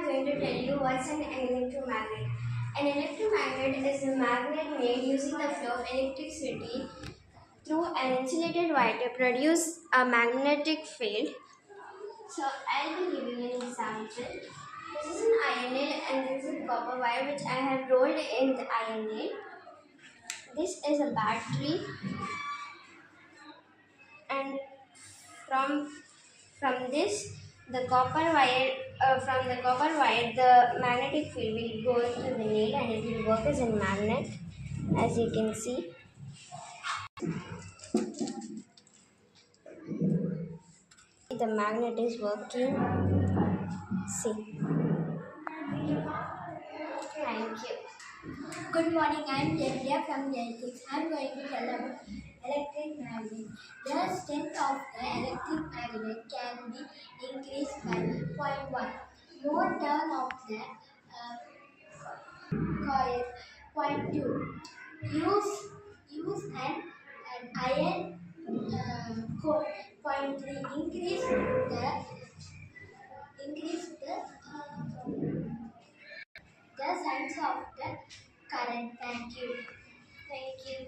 going to tell you what's an electromagnet. An electromagnet is a magnet made using the flow of electricity through an insulated wire to produce a magnetic field. So I'll be giving an example. This is an iron nail and this is a copper wire which I have rolled in the iron nail. This is a battery, and from this the copper wire the magnetic field will go into the nail and it will work as a magnet, as you can see. The magnet is working. See. Thank you. Good morning, I am Delia from Genetics. I am going to tell about electric magnet. The strength of the electric magnet can be increased by 0.1. More turn of the coil. 0.2. Use an iron core. 0.3. Increase the size of the current. Thank you. Thank you.